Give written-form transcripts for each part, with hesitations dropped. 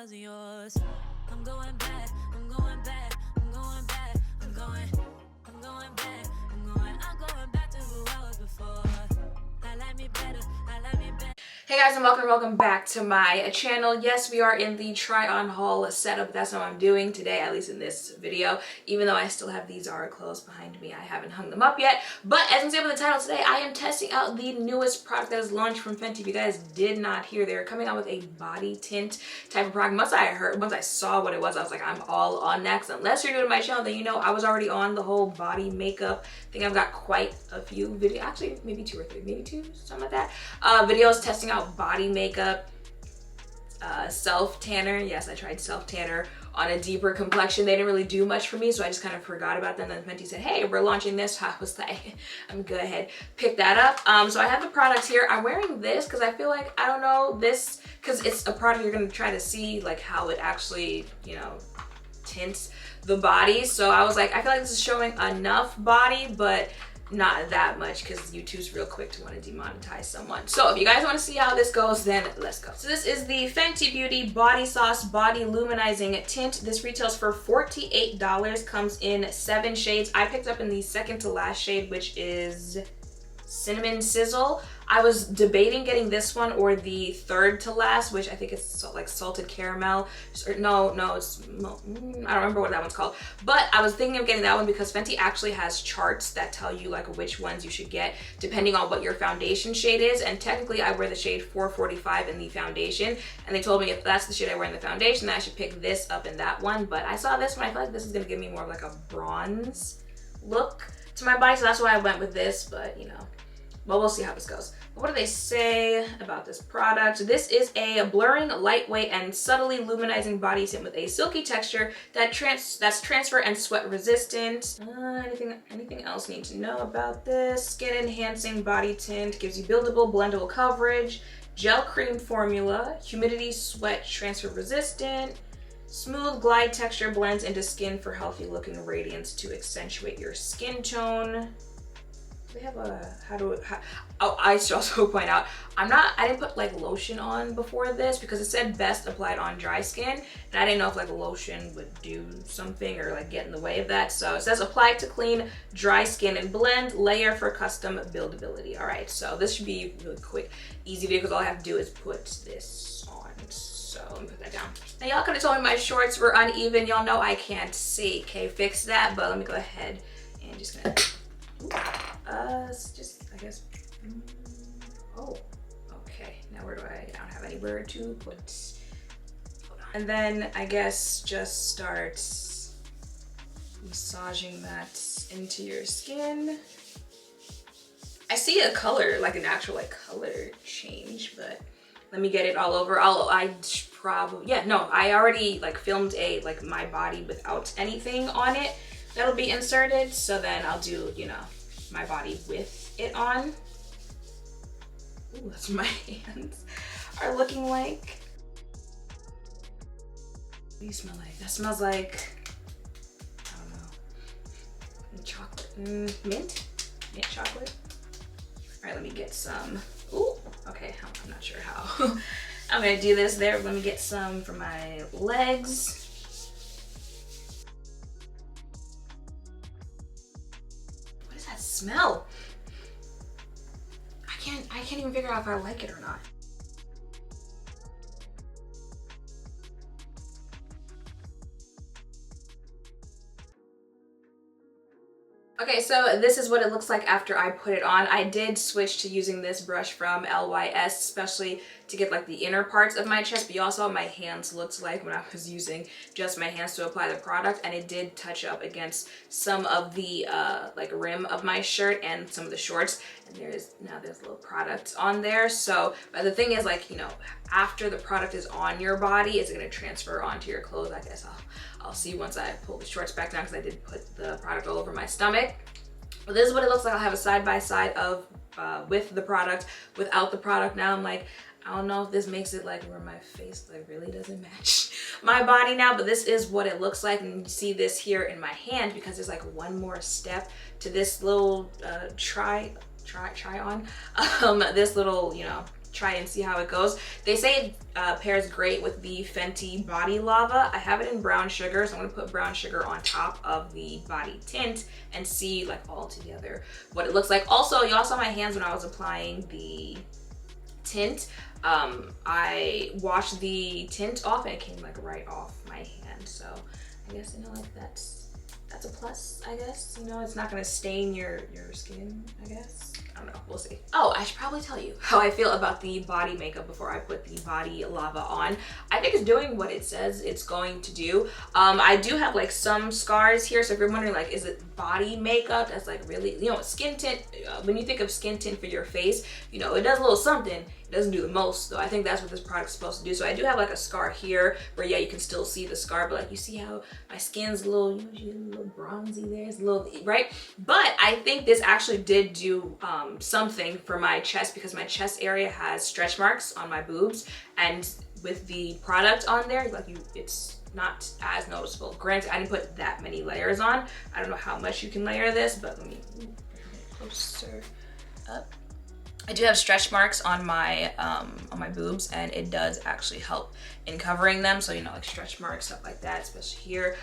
wasn't yours. I'm going back, I'm going back, I'm going back, I'm going back, I'm going back to who I was before. I like me better, I like me better. Hey guys, and welcome back to my channel. Yes, we are in the try on haul setup. That's what I'm doing today, at least in this video. Even though I still have these Zara clothes behind me, I haven't hung them up yet. But as you can see from the title today, I am testing out the newest product that is launched from Fenty. If you guys did not hear, they're coming out with a body tint type of product. Once I saw what it was, I was like, I'm all on next. Unless you're new to my channel, then you know I was already on the whole body makeup. I think I've got quite a few videos, actually maybe two or three, maybe two, something like that. Videos testing out body makeup, self tanner. Yes, I tried self tanner on a deeper complexion. They didn't really do much for me, so I just kind of forgot about them. Then Fenty said, hey, we're launching this. I was like, I'm gonna go ahead, pick that up. So I have the products here. I'm wearing this because I feel like, I don't know, this, because it's a product you're gonna try to see like how it actually, you know, tints the body. So I was like, I feel like this is showing enough body, but not that much because YouTube's real quick to want to demonetize someone. So if you guys want to see how this goes, then let's go. So this is the Fenty Beauty Body Sauce Body Luminizing Tint. This retails for $48, comes in 7 shades. I picked up in the second to last shade, which is Sinamon Sizzle. I was debating getting this one or the third to last, which I think is like salted caramel. Or no, it's, I don't remember what that one's called. But I was thinking of getting that one because Fenty actually has charts that tell you like which ones you should get depending on what your foundation shade is. And technically I wear the shade 445 in the foundation. And they told me if that's the shade I wear in the foundation, then I should pick this up in that one. But I saw this one, I feel like this is gonna give me more of like a bronze look to my body. So that's why I went with this, but you know. Well, we'll see how this goes. What do they say about this product? This is a blurring, lightweight, and subtly luminizing body tint with a silky texture that's transfer and sweat resistant. Anything else need to know about this? Skin enhancing body tint, gives you buildable, blendable coverage, gel cream formula, humidity, sweat, transfer resistant, smooth glide texture, blends into skin for healthy looking radiance to accentuate your skin tone. They have a, oh, I should also point out, I didn't put like lotion on before this because it said best applied on dry skin. And I didn't know if like lotion would do something or like get in the way of that. So it says apply to clean, dry skin and blend, layer for custom buildability. All right, so this should be really quick, easy video because all I have to do is put this on. So let me put that down. Now y'all could have told me my shorts were uneven. Y'all know I can't see, okay, fix that. But let me go ahead and just gonna, just, I guess, oh, okay. Now where do I don't have anywhere to put, hold on. And then I guess just start massaging that into your skin. I see a color, like an actual like color change, but let me get it all over. I already like filmed like my body without anything on it that'll be inserted. So then I'll do, you know, my body with it on. Ooh, that's what my hands are looking like. What do you smell like? That smells like, I don't know, chocolate, mint chocolate. All right, let me get some. Ooh, okay, I'm not sure how. I'm gonna do this there. Let me get some for my legs. Smell. I can't even figure out if I like it or not. Okay, so this is what it looks like after I put it on. I did switch to using this brush from LYS, especially to get like the inner parts of my chest, but you also saw my hands looked like when I was using just my hands to apply the product, and it did touch up against some of the like rim of my shirt and some of the shorts, and there's little product on there. So, but the thing is, like, you know, after the product is on your body, is it gonna transfer onto your clothes? I guess I'll see once I pull the shorts back down because I did put the product all over my stomach. But this is what it looks like. I'll have a side by side of with the product, without the product. Now I'm like, I don't know if this makes it like where my face like really doesn't match my body now, but this is what it looks like. And you see this here in my hand because there's like one more step to this little try on, this little, you know, try and see how it goes. They say it pairs great with the Fenty Body Lava. I have it in brown sugar, so I'm gonna put brown sugar on top of the body tint and see like all together what it looks like. Also, y'all saw my hands when I was applying the tint. I washed the tint off and it came like right off my hand. So I guess, you know, like that's a plus, I guess. You know, it's not gonna stain your skin, I guess. I don't know, we'll see. Oh, I should probably tell you how I feel about the body makeup before I put the body lava on. I think it's doing what it says it's going to do. I do have like some scars here, so if you're wondering like, is it body makeup that's like really, you know, skin tint, when you think of skin tint for your face, you know, it does a little something. It doesn't do the most though. I think that's what this product's supposed to do. So I do have like a scar here where, yeah, you can still see the scar, but like you see how my skin's a little, you know, a little bronzy there, it's a little, right? But I think this actually did do something for my chest, because my chest area has stretch marks on my boobs, and with the product on there, like it's not as noticeable. Granted, I didn't put that many layers on. I don't know how much you can layer this, but let me closer up. I do have stretch marks on my boobs, and it does actually help in covering them. So, you know, like stretch marks, stuff like that, especially here.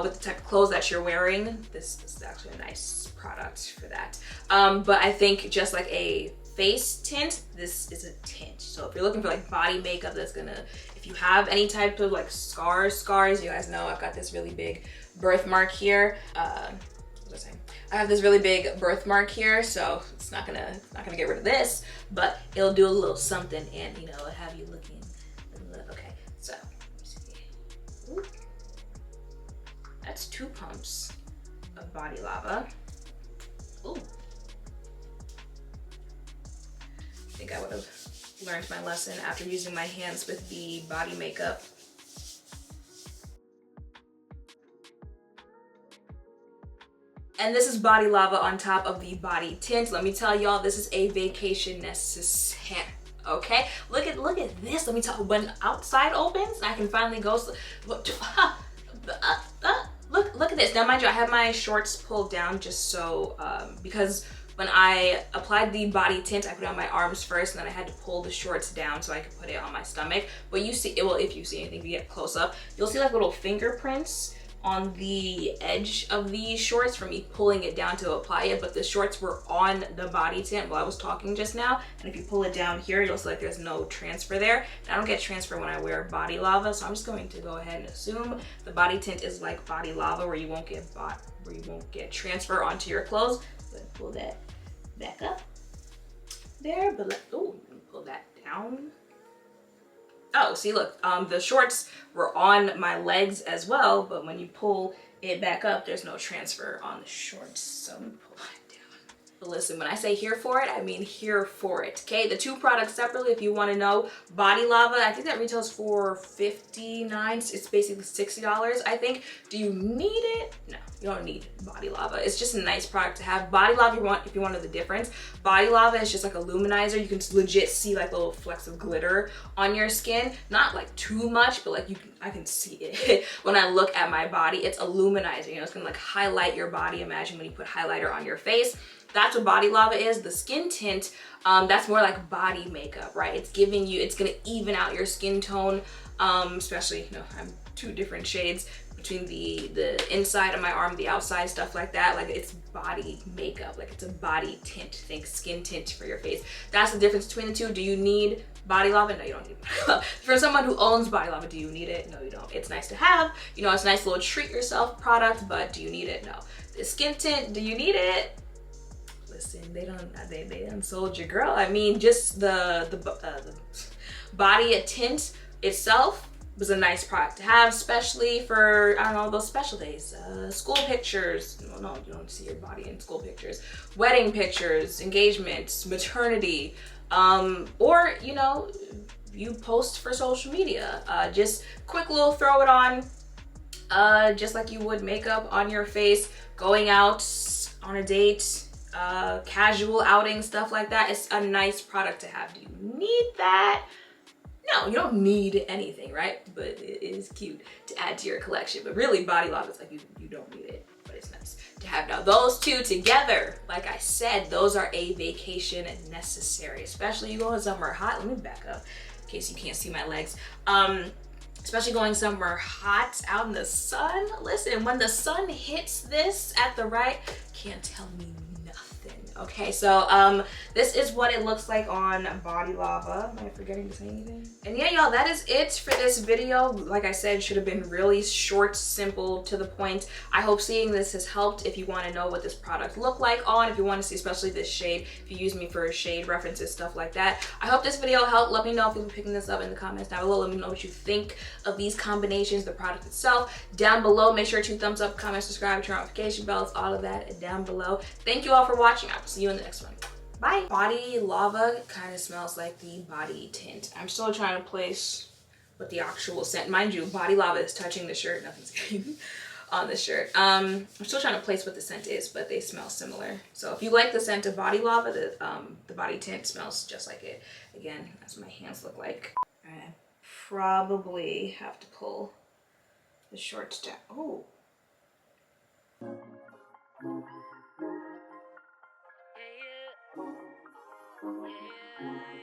With the type of clothes that you're wearing, this is actually a nice product for that. But I think just like a face tint, this is a tint. So if you're looking for like body makeup that's gonna, if you have any type of like scars, you guys know I've got this really big birthmark here. What was I saying? I have this really big birthmark here, so it's not gonna get rid of this, but it'll do a little something, and you know, it'll have you looking. Okay, so let me see. Ooh. That's 2 pumps of body lava. Ooh. I think I would have learned my lesson after using my hands with the body makeup. And this is body lava on top of the body tint. Let me tell y'all, this is a vacation necessaire, okay? Look at this. Let me tell you, when outside opens, I can finally go. Look at this. Now, mind you, I have my shorts pulled down just so, because when I applied the body tint, I put it on my arms first, and then I had to pull the shorts down so I could put it on my stomach. But you see, it will, if you see anything, if you get close up, you'll see like little fingerprints on the edge of these shorts from me pulling it down to apply it, but the shorts were on the body tint while I was talking just now, and if you pull it down here, you'll see like there's no transfer there. And I don't get transfer when I wear body lava, so I'm just going to go ahead and assume the body tint is like body lava, where you won't get transfer onto your clothes. But pull that back up there, but pull that down. Oh, see, look, the shorts were on my legs as well, but when you pull it back up, there's no transfer on the shorts. So I'm gonna pull that down. But listen, when I say here for it, I mean here for it, okay? The 2 products separately, if you wanna know, body lava, I think that retails for $59. It's basically $60, I think. Do you need it? No, you don't need body lava. It's just a nice product to have. Body lava, if you want to know the difference, body lava is just like a luminizer. You can legit see like little flecks of glitter on your skin. Not like too much, but like I can see it when I look at my body. It's a luminizer, you know, it's gonna like highlight your body. Imagine when you put highlighter on your face. That's what body lava is. The skin tint, that's more like body makeup, right? It's giving you, it's gonna even out your skin tone, especially, you know, I'm 2 different shades between the inside of my arm, the outside, stuff like that. Like, it's body makeup, like it's a body tint. Think skin tint for your face. That's the difference between the 2. Do you need body lava? No, you don't need body lava. For someone who owns body lava, do you need it? No, you don't. It's nice to have, you know, it's a nice little treat yourself product, but do you need it? No. The skin tint, do you need it? Listen, they done sold your girl. I mean, just the body tint itself was a nice product to have, especially for, I don't know, those special days, school pictures. No, you don't see your body in school pictures, wedding pictures, engagements, maternity, or, you know, you post for social media. Just quick little throw it on, just like you would makeup on your face, going out on a date, casual outing, stuff like that. It's a nice product to have. Do you need that? No, you don't need anything, right? But it is cute to add to your collection. But really, body lava is like, you don't need it, but is nice to have. Now those two together, like I said, those are a vacation necessary, especially you going somewhere hot. Let me back up in case you can't see my legs. Especially going somewhere hot out in the sun. Listen, when the sun hits this at the right, can't tell me nothing. Okay, so this is what it looks like on Body Lava. Am I forgetting to say anything? And yeah, y'all, that is it for this video. Like I said, should have been really short, simple, to the point. I hope seeing this has helped. If you want to know what this product looked like on, if you want to see especially this shade, if you use me for shade references, stuff like that. I hope this video helped. Let me know if you'll be picking this up in the comments down below. Let me know what you think of these combinations, the product itself. Down below, make sure to thumbs up, comment, subscribe, turn on notification bells, all of that down below. Thank you all for watching. I will see you in the next one. Bye. Body Lava kind of smells like the body tint. I'm still trying to place what the actual scent. Mind you, Body Lava is touching the shirt. Nothing's getting on the shirt. I'm still trying to place what the scent is, but they smell similar. So if you like the scent of Body Lava, the body tint smells just like it. Again, that's what my hands look like. I probably have to pull the shorts down. Oh. Yeah.